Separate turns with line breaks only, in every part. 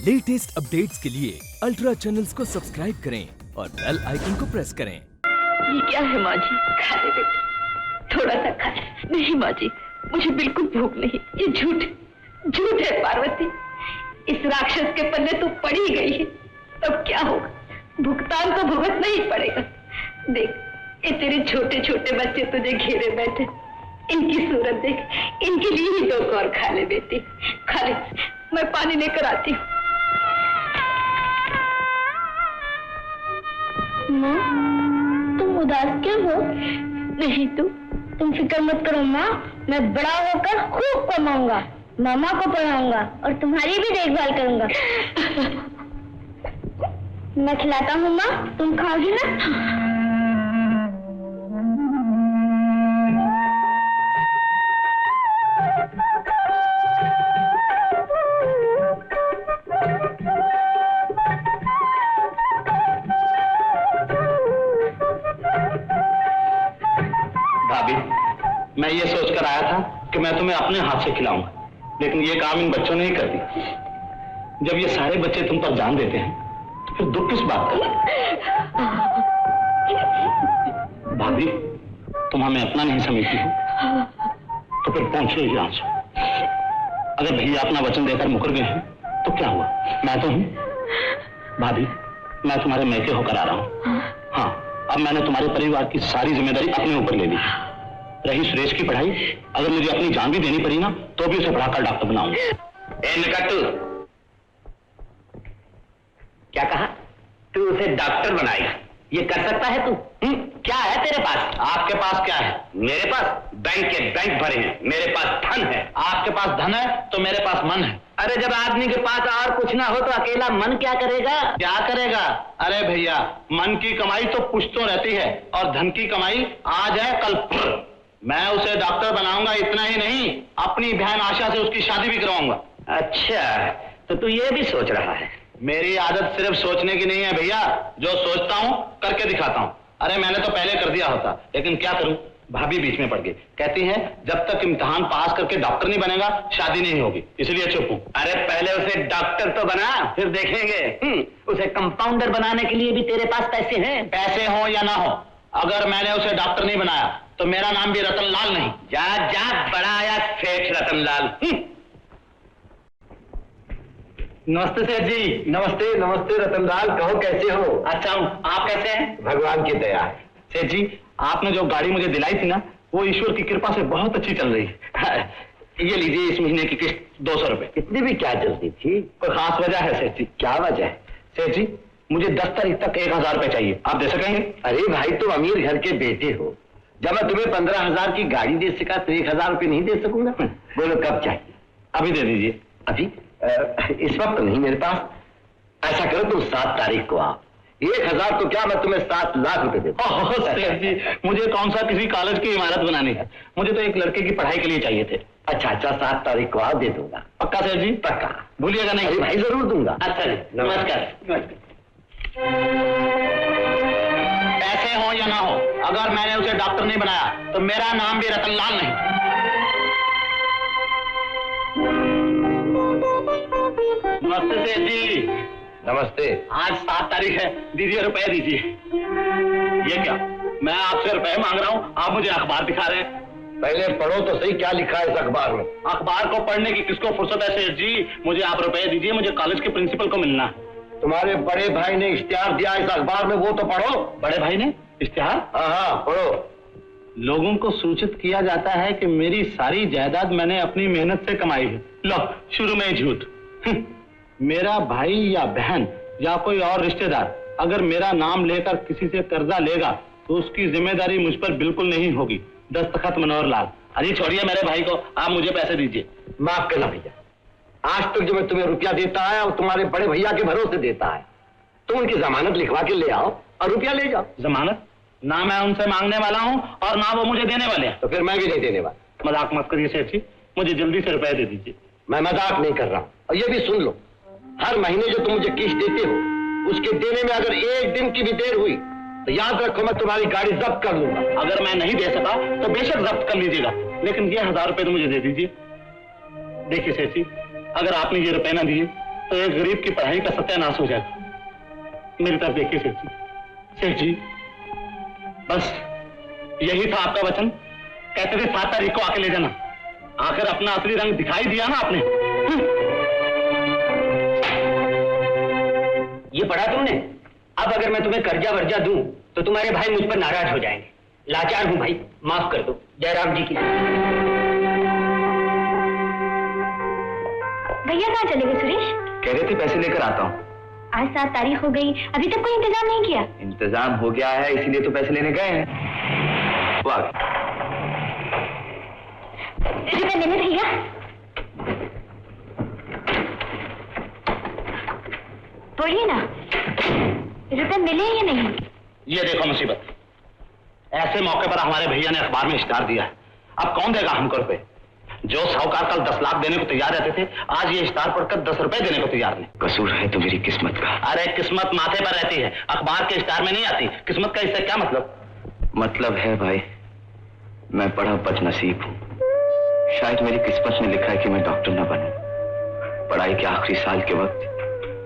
Latest updates के लिए ultra channels को सब्सक्राइब करें और बेल आइकन को प्रेस करें।
ये क्या है माँ जी? खा ले बेटी, थोड़ा सा खा ले। नहीं माँ जी, मुझे बिल्कुल भूख नहीं। ये झूठ है पार्वती। इस राक्षस के पल्ले तो पड़ ही गई है, तब क्या होगा? भुगतान तो भुगतना ही पड़ेगा। देख, ये तेरे छोटे छोटे बच्चे तुझे घेरे बैठे, इनकी सूरत देख। इनके लिए ही दो और खा ले बेटी, खा ले। मैं पानी लेकर आती हूँ।
माँ, तुम उदास क्यों हो?
नहीं
तुम फिक्र मत करो माँ, मैं बड़ा होकर खूब कमाऊंगा, मामा को पढ़ाऊंगा और तुम्हारी भी देखभाल करूंगा। मैं खिलाता हूँ माँ, तुम खाओगी ना?
भाभी, मैं ये सोचकर आया था कि मैं तुम्हें अपने हाथ से खिलाऊंगा, लेकिन ये काम इन बच्चों ने ही कर दिया। जब ये सारे बच्चे तुम पर जान देते हैं तो फिर दुख किस बात का? भाभी, तुम हमें अपना नहीं समझती हो तो फिर पहुंच लो यहाँ से। अगर भैया अपना वचन देकर मुकर गए हैं तो क्या हुआ? मैं तो हूं। भाभी, मैं तुम्हारे मैके होकर आ रहा हूँ। हाँ, अब मैंने तुम्हारे परिवार की सारी जिम्मेदारी अपने ऊपर ले ली। रही सुरेश की पढ़ाई, अगर मुझे अपनी जान भी देनी पड़ी ना तो भी उसे पढ़ाकर डॉक्टर बनाऊंगा।
क्या कहा? तू उसे डॉक्टर बनाएगा? ये कर सकता है तू? क्या है तेरे पास?
आपके पास क्या है?
मेरे पास बैंक के बैंक भरे हैं, मेरे पास धन है।
आपके पास धन है तो मेरे पास मन है।
अरे जब आदमी के पास और कुछ ना हो तो अकेला मन क्या करेगा?
क्या करेगा? अरे भैया, मन की कमाई तो पुश्तों रहती है और धन की कमाई आज है कल फिर। मैं उसे डॉक्टर बनाऊंगा, इतना ही नहीं, अपनी बहन आशा से उसकी शादी भी करवाऊंगा।
अच्छा, तो तू ये भी सोच रहा है?
मेरी आदत सिर्फ सोचने की नहीं है भैया, जो सोचता हूँ करके दिखाता हूँ। अरे मैंने तो पहले कर दिया होता, लेकिन क्या करूं, भाभी बीच में पड़ गई। कहती है जब तक इम्तिहान पास करके डॉक्टर नहीं बनेगा शादी नहीं होगी, इसलिए चुप हूं।
अरे पहले उसे डॉक्टर तो बना, फिर देखेंगे। उसे कंपाउंडर बनाने के लिए भी तेरे पास पैसे हैं?
पैसे हो या ना हो, अगर मैंने उसे डॉक्टर नहीं बनाया तो मेरा नाम भी रतनलाल नहीं।
जा बड़ा आया सेठ रतनलाल।
नमस्ते सेठ जी।
नमस्ते नमस्ते रतनलाल, कहो कैसे हो?
अच्छा हूँ, आप कैसे हैं?
भगवान की दया है।
सेठ जी, आपने जो गाड़ी मुझे दिलाई थी ना, वो ईश्वर की कृपा से बहुत अच्छी चल रही है। ये लीजिए इस महीने की किस्त 200 रुपए।
इतनी भी क्या जल्दी थी?
कोई खास वजह है सेठ जी?
क्या वजह है?
सेठ जी, मुझे 10 तारीख तक 1000 रुपए चाहिए, आप दे सकेंगे?
अरे भाई, तुम अमीर घर के बेटे हो, जब मैं तुम्हें 15,000 की गाड़ी दे सका तो 1000 रुपए नहीं दे सकूंगा? बोलो कब चाहिए?
अभी दे दीजिए।
अभी? इस वक्त नहीं मेरे पास। ऐसा करो, तुम 7 तारीख को आओ। 1000 तो क्या, मैं तुम्हें 7 लाख रुपए देता।
सेठ जी, मुझे कौन सा किसी कॉलेज की इमारत बनानी है, मुझे तो एक लड़के की पढ़ाई के लिए चाहिए थे।
अच्छा 7 तारीख को आओ, दे दूंगा।
पक्का सेठ जी?
पक्का,
भूलिएगा नहीं।
अरे भाई जरूर दूंगा।
अच्छा जी, नमस्कार। पैसे हो या ना हो, अगर मैंने उसे डॉक्टर नहीं बनाया तो मेरा नाम भी रतनलाल नहीं। नमस्ते सेठ जी।
नमस्ते।
आज 7 तारीख है, दीजिए रुपए दीजिए। ये क्या, मैं आपसे रुपए मांग रहा हूँ, आप मुझे अखबार दिखा रहे हैं।
पहले पढ़ो तो सही, क्या लिखा है इस अखबार में?
अखबार को पढ़ने की किसको फुर्सत है सेठ जी? मुझे आप रुपए दीजिए, मुझे कॉलेज के प्रिंसिपल को मिलना है।
तुम्हारे बड़े भाई ने इश्तिहार दिया इस अखबार में, वो तो पढ़ो।
बड़े भाई ने इश्तिहार?
हाँ, पढ़ो।
लोगों को सूचित किया जाता है कि मेरी सारी जायदाद मैंने अपनी मेहनत से कमाई है। लो, शुरू में ही झूठ। मेरा भाई या बहन या कोई और रिश्तेदार अगर मेरा नाम लेकर किसी से कर्जा लेगा तो उसकी जिम्मेदारी मुझ पर बिल्कुल नहीं होगी। दस्तखत मनोहर लाल। अजी छोड़िए मेरे भाई को, आप मुझे पैसे दीजिए।
माफ करना भैया, आज तक जो मैं तुम्हें रुपया देता है वो तुम्हारे बड़े भैया के भरोसे देता है। तुम उनकी जमानत लिखवा के ले आओ और रुपया ले जाओ।
जमानत? ना मैं उनसे मांगने वाला हूँ और ना वो मुझे देने वाले हैं।
तो फिर मैं भी नहीं देने वाला।
मजाक मत करिए सेठ जी, मुझे जल्दी से रुपए दे दीजिए।
मैं मजाक नहीं कर रहा हूँ। और ये भी सुन लो, हर महीने जो तुम मुझे किस्त देते हो उसके देने में अगर 1 दिन की भी देर हुई तो याद रखो मैं तुम्हारी गाड़ी जब्त कर लूंगा।
अगर मैं नहीं दे सका तो बेशक जब्त कर लीजिएगा, लेकिन ये 1000 रुपए तो मुझे दे दीजिए। देखिए सेठ जी, अगर आपने ये रुपए ना दिए तो एक गरीब की पढ़ाई का सत्यानाश हो जाएगा। मेरी तरफ देखिए सेठ जी, सेठ जी, बस यही था आपका वचन। कहते थे 7 तारीख को आके ले जाना। आखिर अपना असली रंग दिखाई दिया ना आपने।
ये पढ़ा तुमने? अब अगर मैं तुम्हें कर्जा वर्जा दूं तो तुम्हारे भाई मुझ पर नाराज हो जाएंगे। लाचार हूं भाई, माफ कर दो। जयराम जी की।
भैया कहाँ चले गए सुरेश?
कह रहे थे पैसे लेकर आता हूँ।
आज 7 तारीख हो गई, अभी तक कोई इंतजाम नहीं किया।
इंतजाम हो गया है, इसीलिए तो पैसे लेने गए हैं। वो आ गए।
रुपए मिले भैया? बोलिए ना, रुपए मिले या नहीं?
ये देखो मुसीबत, ऐसे मौके पर हमारे भैया ने अखबार में इश्तेहार दिया है। अब कौन देगा हमको रुपए? जो साहूकार कल 10 लाख देने को तैयार रहते थे, आज ये इश्तेहार पढ़कर 10 रुपए देने को तैयार नहीं।
कसूर है तो मेरी किस्मत का।
अरे किस्मत माथे पर रहती है, अखबार के इश्तेहार में नहीं आती। किस्मत का इससे क्या मतलब?
मतलब है भाई, मैं पढ़ा बदनसीब हूँ। शायद मेरी किस्मत में लिखा है कि मैं डॉक्टर न बनूं। पढ़ाई के आखिरी साल के वक्त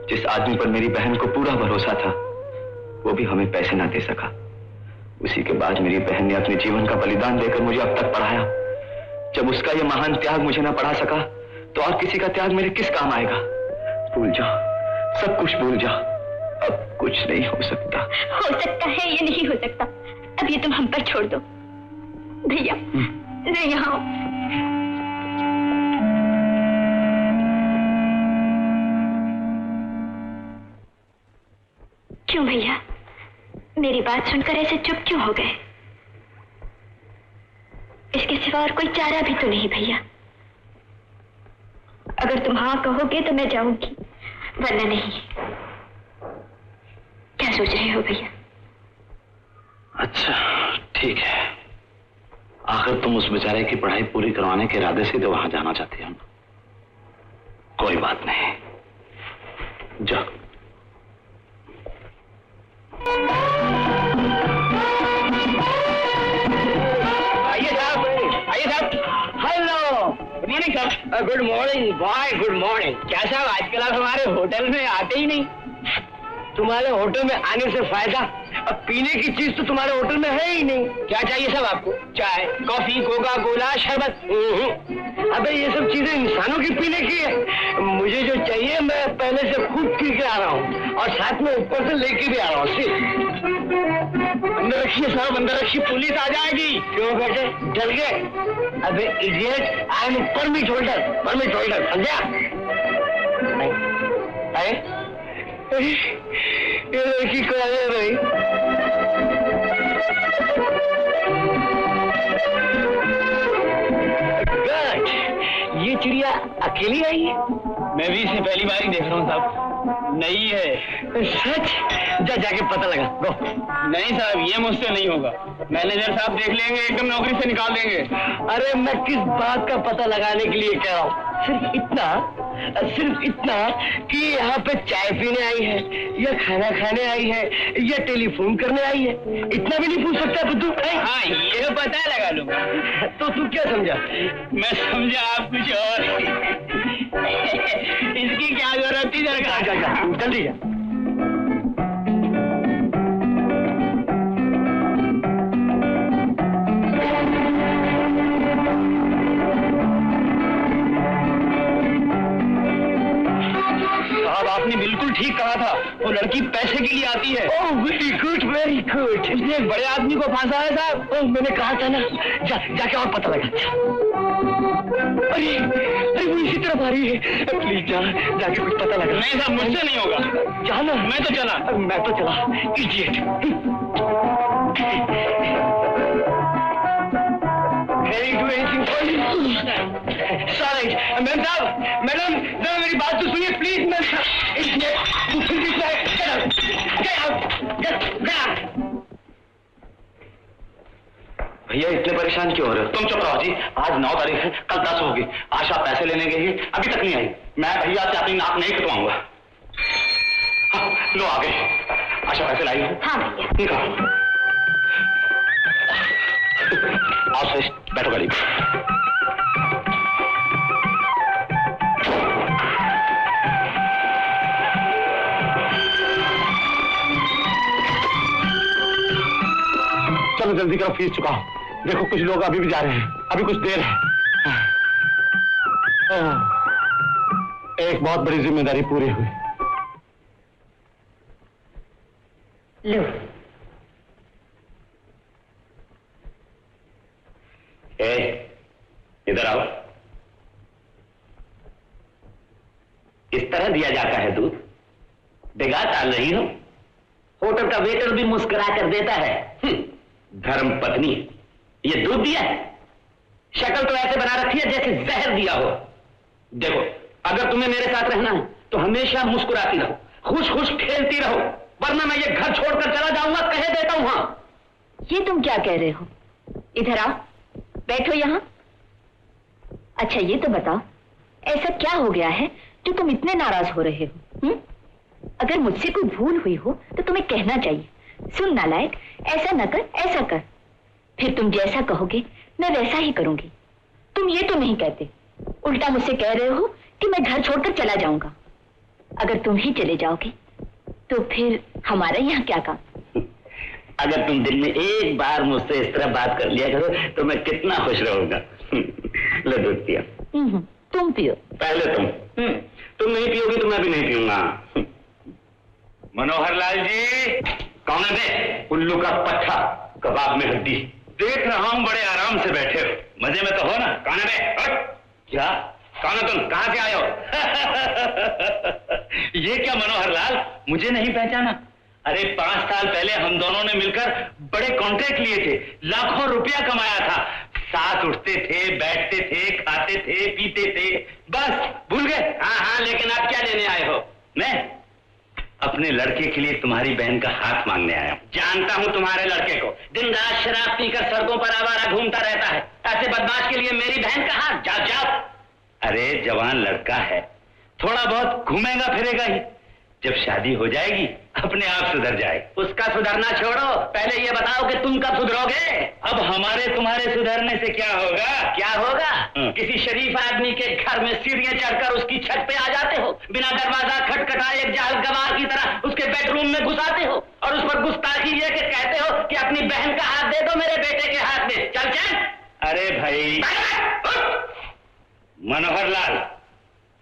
जिस आदमी पर मेरी बहन को पूरा भरोसा था, वो भी हमें पैसे ना दे सका। उसी के बाद मेरी बहन ने अपने जीवन का बलिदान देकर मुझे अब तक पढ़ाया। जब उसका ये महान त्याग मुझे ना पढ़ा सका, तो और किसी का त्याग मेरे किस काम आएगा? भूल जाओ, सब कुछ भूल जाओ। अब कुछ नहीं हो सकता।
हो सकता है या नहीं हो सकता, अब ये तुम हम पर छोड़ दो। भैया नहीं, यहाँ क्यों भैया, मेरी बात सुनकर ऐसे चुप क्यों हो गए? इसके सिवा और कोई चारा भी तो नहीं भैया। अगर तुम हाँ कहोगे तो मैं जाऊंगी, वरना नहीं। क्या सोच रहे हो भैया?
अच्छा ठीक है, आखिर तुम उस बेचारे की पढ़ाई पूरी करवाने के इरादे से तो वहां जाना चाहती हो। कोई बात नहीं, जाओ।
आइए साहब, आइए साहब। हेलो, गुड मॉर्निंग साहब। Good morning boy, good morning. क्या साहब, आजकल आप हमारे होटल में आते ही नहीं। तुम्हारे होटल में आने से फायदा, अब पीने की चीज तो तुम्हारे होटल में है ही नहीं। क्या चाहिए साहब आपको? चाय, कॉफी, कोका कोला, शरबत? अबे ये सब चीजें इंसानों की पीने की है। मुझे जो चाहिए मैं पहले से खुद पी के आ रहा हूँ, और साथ में ऊपर से लेके भी आ रहा हूँ। अंदर रखिए साहब, अंदर रखिए, पुलिस आ जाएगी। क्यों बेटे, डर गए? अबे idiot, I am permit holder, permit holder, समझा? ये लड़की कौन है भाई? गुड, ये चिड़िया अकेली आई है? मैं भी इसे पहली बार ही देख रहा हूँ साहब। नहीं है? सच? जाके पता लगा। गो। नहीं साहब, ये मुझसे नहीं होगा। मैनेजर साहब देख लेंगे, एकदम नौकरी से निकाल देंगे। अरे मैं किस बात का पता लगाने के लिए कह रहा हूँ, सिर्फ इतना कि यहाँ पे चाय पीने आई है, या खाना खाने आई है, या टेलीफोन करने आई है। इतना भी नहीं पूछ सकता तू? हाँ, ये तो पता लगा लूंगा। तो तू क्या समझा? मैं समझा आप कुछ और। इसकी क्या जरूरत थी? जा जल्दी जा। आपने बिल्कुल ठीक कहा था, वो लड़की पैसे के लिए आती है। Oh very good, very good. इसने एक बड़े आदमी को फांसा है साहब। ओह मैंने कहा था ना, जाके और पता लगा। अरे अरे वो इसी तरफ आ रही है। प्लीज जाके कुछ पता लगा। नहीं साहब, मुझसे नहीं होगा। जाना? मैं तो चला। इडियट। मैडम मेरी बात तो सुनिए प्लीज।
भैया इतने परेशान क्यों हो रहे हो?
तुम चुप रहो जी। आज 9 तारीख है, कल 10 होगी। आशा पैसे लेने गई, अभी तक नहीं आई। मैं भैया से अपनी नाक नहीं कटवाऊंगा। हाँ, लो आ गए। आशा पैसे लाई?
हाँ भैया।
आओ श्रेष्ठ, बैठो गाड़ी पे। चलो जल्दी करो, फीस चुकाओ। देखो कुछ लोग अभी भी जा रहे हैं, अभी कुछ देर है। एक बहुत बड़ी जिम्मेदारी पूरी हुई।
लो
इधर आओ। इस तरह दिया जाता है दूध? बेगा टाल रही हो? होटल का वेटर भी मुस्कुरा कर देता है। धर्म पत्नी, ये दूध दिया है? शक्ल तो ऐसे बना रखी है जैसे जहर दिया हो। देखो, अगर तुम्हें मेरे साथ रहना है तो हमेशा मुस्कुराती रहो, खुश खुश खेलती रहो, वरना मैं ये घर छोड़कर चला जाऊंगा, कह देता हूं। हाँ,
ये तुम क्या कह रहे हो? इधर आओ, बैठो यहाँ। अच्छा ये तो बताओ, ऐसा क्या हो गया है जो तुम इतने नाराज हो रहे हो? अगर मुझसे कोई भूल हुई हो तो तुम्हें कहना चाहिए, सुन नालायक, ऐसा न कर, ऐसा कर। फिर तुम जैसा कहोगे मैं वैसा ही करूंगी। तुम ये तो नहीं कहते, उल्टा मुझसे कह रहे हो कि मैं घर छोड़कर चला जाऊंगा। अगर तुम ही चले जाओगे तो फिर हमारा यहाँ क्या काम?
अगर तुम दिन में एक बार मुझसे इस तरह बात कर लिया करो तो मैं कितना खुश रहूंगा। लो दूध पियो।
तुम पियो।
पहले तुम नहीं पियोगी तो मैं भी नहीं पीऊंगा। मनोहर लाल जी। कौन है बे? उल्लू का पट्टा, कबाब में हड्डी। देख रहा हूं बड़े आराम से बैठे हो, मजे में तो हो ना? कौन है बे? क्या? कौन है तुम? कहां से आए हो? ये क्या मनोहर लाल, मुझे नहीं पहचाना? अरे 5 साल पहले हम दोनों ने मिलकर बड़े कॉन्ट्रैक्ट लिए थे, लाखों रुपया कमाया था, साथ उठते थे, बैठते थे, खाते थे, पीते थे, बस भूल गए? हाँ, लेकिन आप क्या लेने आए हो? मैं अपने लड़के के लिए तुम्हारी बहन का हाथ मांगने आया हूं। जानता हूं तुम्हारे लड़के को, दिन रात शराब पीकर सड़कों पर आवारा घूमता रहता है। ऐसे बदमाश के लिए मेरी बहन का हाथ? जाओ। अरे जवान लड़का है, थोड़ा बहुत घूमेगा फिरेगा ही, जब शादी हो जाएगी अपने आप सुधर जाए। उसका सुधरना छोड़ो, पहले ये बताओ कि तुम कब सुधरोगे? अब हमारे तुम्हारे सुधरने से क्या होगा? क्या होगा? किसी शरीफ आदमी के घर में सीढ़ियां चढ़कर उसकी छत पे आ जाते हो, बिना दरवाजा खटखटाए एक जाल गवार की तरह उसके बेडरूम में घुसाते हो और उस पर गुस्ताखी ये कि कहते हो कि अपनी बहन का हाथ दे दो मेरे बेटे के हाथ में। चल। अरे भाई मनोहर लाल,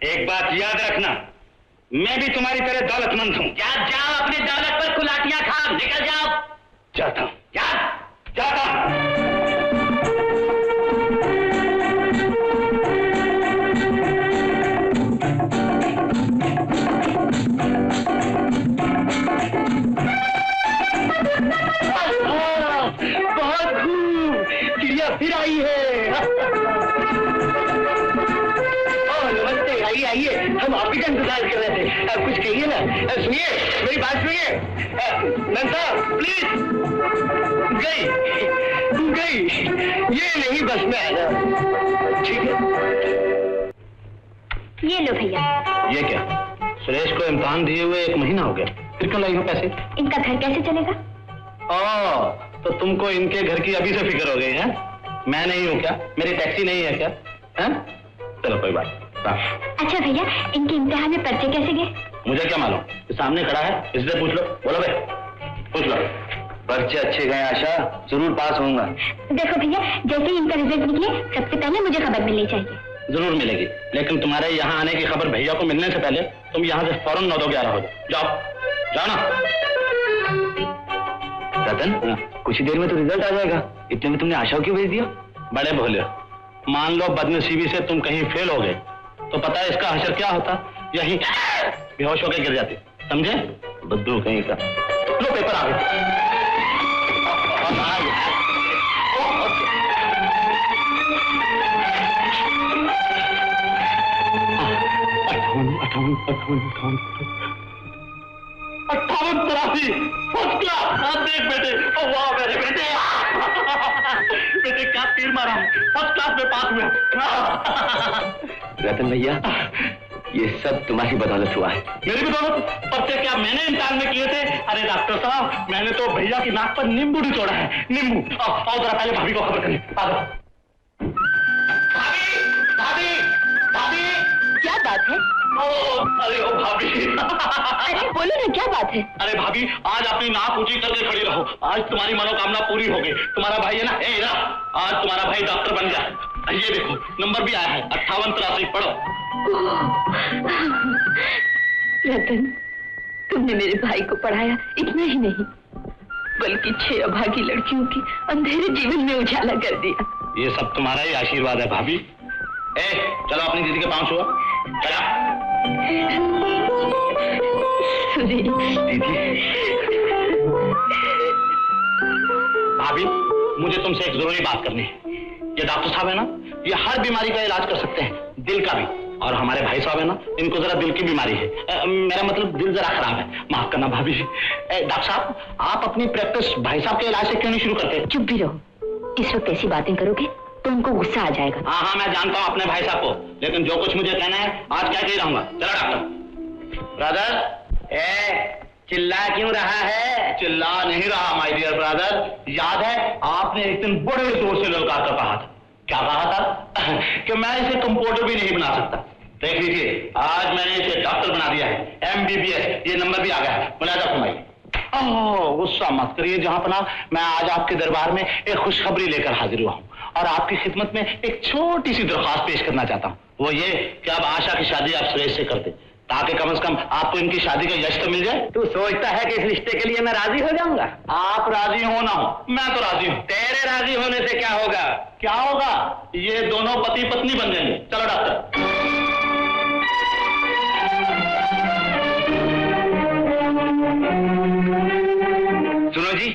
एक बात याद रखना, मैं भी तुम्हारी तरह दौलतमंद हूं। जाओ अपनी दौलत पर कुलाटियां खा, निकल जाओ। जाता हूं, जाता हूं। बहुत खूब, चिड़िया फिर आई है। आइए, हम आपकी का इंतजार कर रहे थे। कुछ कहिए ना। सुनिए, मेरी बात सुनिए। नंदा प्लीज। गई ये नहीं, बस में आना। ठीक है,
ये लो भैया।
ये क्या? सुरेश को इम्तिहान दिए हुए 1 महीना हो गया, फिर क्यों लाई हो पैसे?
इनका घर कैसे चलेगा?
तो तुमको इनके घर की अभी से फिक्र हो गई है? मैं नहीं हूँ क्या? मेरी टैक्सी नहीं है क्या? चलो कोई बात।
अच्छा भैया, इनके इम्तिहान में पर्चे कैसे गए?
मुझे क्या मालूम, सामने खड़ा है, इससे पूछ लो। बोलो बे, पूछ लो। पर्चे अच्छे गए आशा, जरूर पास होऊंगा।
देखो भैया, जैसे ही इनका रिजल्ट निकले सबसे पहले मुझे खबर मिलनी चाहिए।
जरूर मिलेगी, लेकिन तुम्हारे यहाँ आने की खबर भैया को मिलने से पहले तुम यहाँ से फौरन 9-11 हो जाओ ना। रतन, कुछ ही देर में तो रिजल्ट आ जाएगा, इतने में तुमने आशा क्यों भेज दिया? बड़े भोले, मान लो बदनसीबी से तुम कहीं फेल हो गए तो पता है इसका हशर क्या होता? यही बेहोश होकर गिर जाते, समझे? बुद्धू कहीं का। लो पेपर आ गए। अट्ठावन 83 फर्स्ट क्लास। देख बेटे, वाह मेरे बेटे। बेटे क्या तीर मारा, फर्स्ट क्लास में पास हुआ। रतन भैया, ये सब तुम्हारी बदौलत हुआ है। मेरी बदौलत? पर्चे क्या मैंने इम्तिहान में किए थे? अरे डॉक्टर साहब, मैंने तो भैया की नाक पर नींबू निचोड़ा है, नींबू। आओ जरा पहले भाभी को खबर करें। भाभी,
क्या बात है?
अरे ओ भाभी।
अरे बोलो ना, क्या बात है?
अरे भाभी, आज अपनी नाक ऊंची करके खड़ी रहो। आज तुम्हारी मनोकामना पूरी हो गई। तुम्हारा भाई है ना, आज तुम्हारा भाई डॉक्टर बन गया। ये देखो नंबर भी आया है 5883, पढ़ो।
रतन, तुमने मेरे भाई को पढ़ाया, इतना ही नहीं बल्कि 6 अभागी लड़कियों की अंधेरे जीवन में उजाला कर दिया।
ये सब तुम्हारा ही आशीर्वाद है भाभी। चलो अपनी दीदी के पांव छुओ। चला
सुरेश।
दीदी। भाभी, मुझे तुमसे एक जरूरी बात करनी है। ये डॉक्टर साहब है ना, ये हर बीमारी का इलाज कर सकते हैं, दिल का भी। और हमारे भाई साहब है ना, इनको जरा दिल की बीमारी है। मेरा मतलब दिल जरा खराब है, माफ करना भाभी। डॉक्टर साहब, आप अपनी प्रैक्टिस भाई साहब के इलाज से क्यों नहीं शुरू करते?
चुप भी रहो। इस वक्त ऐसी बातें करोगे तो उनको गुस्सा आ जाएगा।
हाँ, मैं जानता हूँ अपने भाई साहब को, लेकिन जो कुछ मुझे कहना है आज क्या कह रहूंगा। चलो डॉक्टर। ब्रदर, चिल्ला क्यों रहा है? चिल्ला नहीं रहा माय डियर ब्रदर। याद है आपने एक दिन बड़े जोर से ललकार कर कहा था। क्या कहा था? कि मैं इसे कंप्यूटर भी नहीं बना सकता। देख लीजिए, आज मैंने इसे डॉक्टर बना दिया है, MBBS। ये नंबर भी आ गया है। मुलाजा फरमाइए। गुस्सा मत करिए जहां पना, मैं आज आपके दरबार में एक खुशखबरी लेकर हाजिर हुआ हूं और आपकी खिदमत में एक छोटी सी दरख्वास्त पेश करना चाहता हूं। वो ये कि अब आशा की शादी आप सुरेश से कर दे, ताकि कम से कम आपको इनकी शादी का यश तो मिल जाए। तू सोचता है कि इस रिश्ते के लिए मैं राजी हो जाऊंगा? आप राजी हो ना हो, मैं तो राजी हूं। तेरे राजी होने से क्या होगा? क्या होगा? ये दोनों पति पत्नी बन जाएंगे। चलो डॉक्टर। सुनो जी,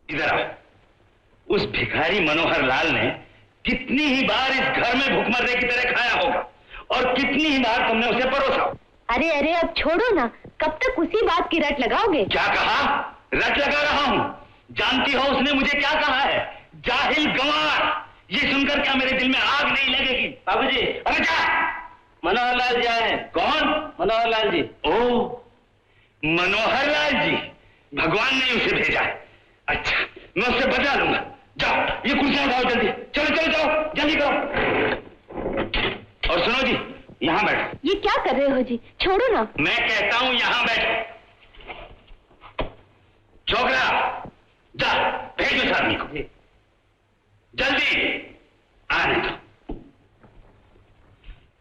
इधर आओ। उस भिखारी मनोहर लाल ने कितनी ही बार इस घर में भूखमर्रे की तरह खाया होगा और कितनी ही बार तुमने उसे परोसा।
अरे अरे अब छोड़ो ना, कब तक उसी बात की रट लगाओगे?
क्या कहा? रट लगा रहा हूं। जानती हो उसने मुझे क्या कहा है? जाहिल गंवार। ये सुनकर क्या मेरे दिल में आग नहीं लगेगी? बाबूजी, अरे क्या? मनोहर लाल जी आए। कौन? मनोहर लाल जी। ओह, मनोहर लाल जी, भगवान ने उसे भेजा है। अच्छा, मैं उससे बचा लूंगा। जाओ, ये कुर्सियां उठाओ जल्दी। चलो चलो जाओ, जल्दी करो। और सुनो जी, यहां बैठो।
ये क्या कर रहे हो जी? छोड़ो ना।
मैं कहता हूं यहां बैठो। छोकरा, जा भेजो इस आदमी को, जल्दी आने दो।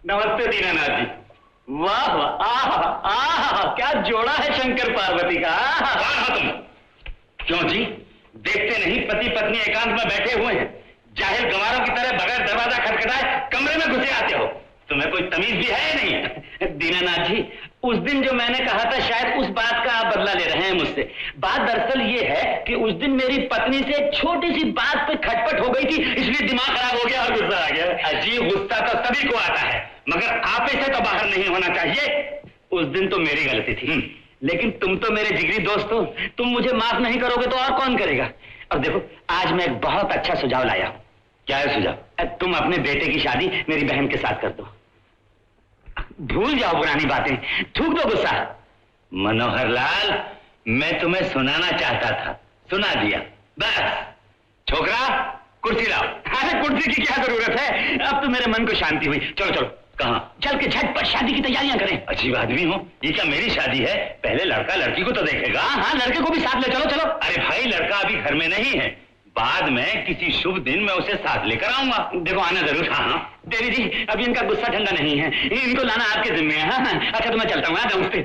नमस्ते दीनानाथ जी। वाह वाह, आह आह, क्या जोड़ा है शंकर पार्वती का। कौन हो तुम? क्यों जी, देखते नहीं पति पत्नी एकांत में बैठे हुए हैं, जाहिल गंवारों की तरह बगैर दरवाजा खटखटाए कमरे में घुसे आते हो? तुम्हें कोई तमीज भी है नहीं? दीनानाथ जी, उस दिन जो मैंने कहा था शायद उस बात का आप बदला ले रहे हैं मुझसे। बात दरअसल ये है कि उस दिन मेरी पत्नी से एक छोटी सी बात पे खटपट हो गई थी, इसलिए दिमाग खराब हो गया और गुस्सा आ गया। अजीब, गुस्सा तो सभी को आता है, मगर आप ऐसे तो बाहर नहीं होना चाहिए। उस दिन तो मेरी गलती थी, लेकिन तुम तो मेरे जिगरी दोस्त हो, तुम मुझे माफ नहीं करोगे तो और कौन करेगा? और देखो, आज मैं एक बहुत अच्छा सुझाव लाया हूं। क्या है सुझाव? तुम अपने बेटे की शादी मेरी बहन के साथ कर दो। भूल जाओ पुरानी बातें, थूक दो गुस्सा। मनोहर लाल, मैं तुम्हें सुनाना चाहता था, सुना दिया, बस। छोकरा, कुर्सी लाओ। अरे कुर्सी की क्या जरूरत है, अब तो मेरे मन को शांति हुई। चलो चलो, कहाँ? चल के झटपट शादी की तैयारियां करें। अजीब आदमी हो, ये क्या मेरी शादी है? पहले लड़का लड़की को तो देखेगा। हाँ, लड़के को भी साथ ले चलो। चलो। अरे भाई, लड़का अभी घर में नहीं है, बाद में किसी शुभ दिन मैं उसे साथ लेकर आऊंगा। देखो, आना जरूर। हाँ देवी जी, अभी इनका गुस्सा ठंडा नहीं है, इनको लाना आपके जिम्मे है। हाँ, अच्छा तो मैं चलता हूँ। नमस्ते।